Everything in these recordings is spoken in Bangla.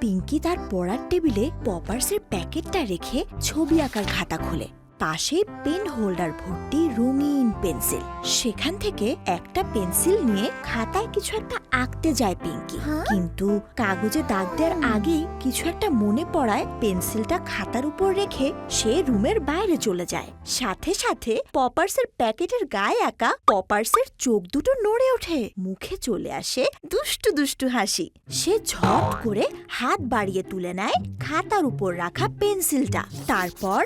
পিঙ্কি তার পড়ার টেবিলে পপার্সের প্যাকেটটা রেখে ছবি আঁকার খাতা খোলে। পাশে পেন হোল্ডার ভর্তি রঙিন পেন্সিল। সেখান থেকে একটা পেন্সিল নিয়ে খাতায় কিছু একটা আঁকতে যায় পিঙ্কি। কিন্তু কাগজে দাগ দেওয়ার আগেই কিছু একটা মনে পড়ায় পেন্সিলটা খাতার উপর রেখে সে রুমের বাইরে চলে যায়। সাথে সাথে পপার্সের প্যাকেটের গায়ে আঁকা পপার্সের চোখ দুটো নড়ে ওঠে। মুখে চলে আসে দুষ্টু দুষ্টু হাসি। সে ঝট করে হাত বাড়িয়ে তুলে নেয় খাতার উপর রাখা পেন্সিলটা। তারপর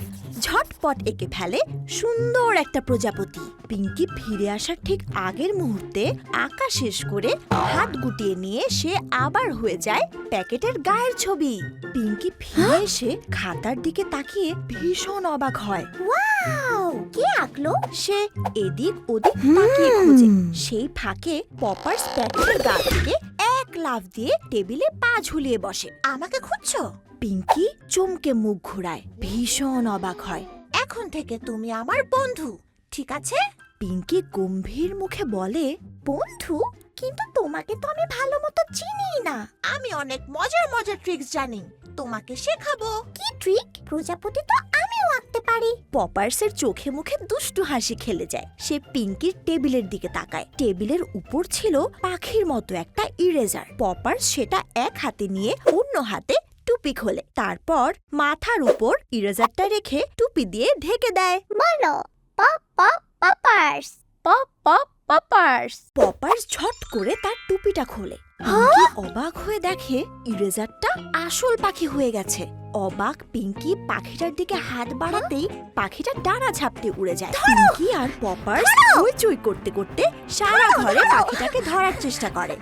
ঝটপট এঁকে ফেলে সুন্দর একটা প্রজাপতি। পিঙ্কি ফিরে আসার ঠিক আগের মুহূর্তে আঁকা শেষ করে হাত গুটিয়ে নিয়ে সে আবার হয়ে যায় প্যাকেটের গায়ের ছবি। পিঙ্কি ফিরে এসে খাতার দিকে তাকিয়ে ভীষণ অবাক হয়। ওয়াও, কে আঁকলো? সে এদিক ওদিক তাকিয়ে খোঁজে। সেই ফাঁকে পপার্স প্যাকেটের গা থেকে এক লাফ দিয়ে টেবিলে পা ঝুলিয়ে বসে। আমাকে খুঁজছো? পিঙ্কি চমকে মুখ ঘোরায়, ভীষণ অবাক হয়। এখন থেকে তুমি আমার বন্ধু, ঠিক আছে? পিঙ্কি গম্ভীর মুখে বলে, বন্ধু? কিন্তু তোমাকে তো আমি ভালো মতো চিনি না। আমি অনেক মজার মজার ট্রিক্স জানি, তোমাকে শেখাবো। কি ট্রিক? প্রজাপতি তো আমিও আঁকতে পারি। পপার্সের চোখে মুখে দুষ্টু হাসি খেলে যায়। সে পিঙ্কির টেবিলের দিকে তাকায়। টেবিলের উপর ছিল পাখির মতো একটা ইরেজার। পপার্স সেটা এক হাতে নিয়ে অন্য হাতে টুপি খোলে। তারপর মাথার উপর ইরেজারটা রেখে টুপি দিয়ে ঢেকে দেয়। বলো, pop pop poppers, pop pop poppers. Poppers ঝট করে তার টুপিটা খোলে। পিঙ্কি অবাক হয়ে দেখে ইরেজারটা আসল পাখি হয়ে গেছে। অবাক পিঙ্কি পাখিটার দিকে হাত বাড়াতেই পাখিটা ডানা ঝাপটে উড়ে যায়। পিঙ্কি আর পপার্স হইচই করতে করতে সারা ঘরে পাখিটাকে ধরার চেষ্টা করে,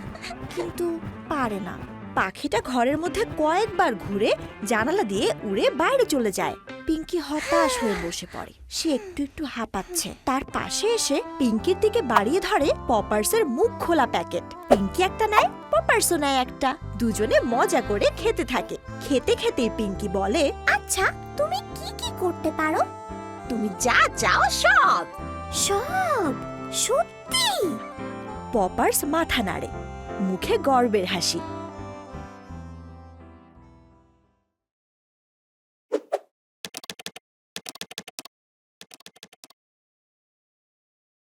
কিন্তু পারে না। পাখিটা ঘরের মধ্যে কয়েকবার ঘুরে জানালা দিয়ে উড়ে বাইরে চলে যায়। পিঙ্কি হতাশ হয়ে বসে পড়ে। সে একটু একটু হাঁপাচ্ছে। তার পাশে এসে পিঙ্কির দিকে বাড়িয়ে ধরে পপার্সের মুখ খোলা প্যাকেট। পিঙ্কি একটা নেয়, পপার্সও নেয় একটা। দুজনে মজা করে খেতে থাকে। খেতে খেতে পিঙ্কি বলে, আচ্ছা তুমি কি কি করতে পারো? তুমি যা চাও সব। সব? সত্যি? পপার্স মাথা নাড়ে, মুখে গর্বের হাসি।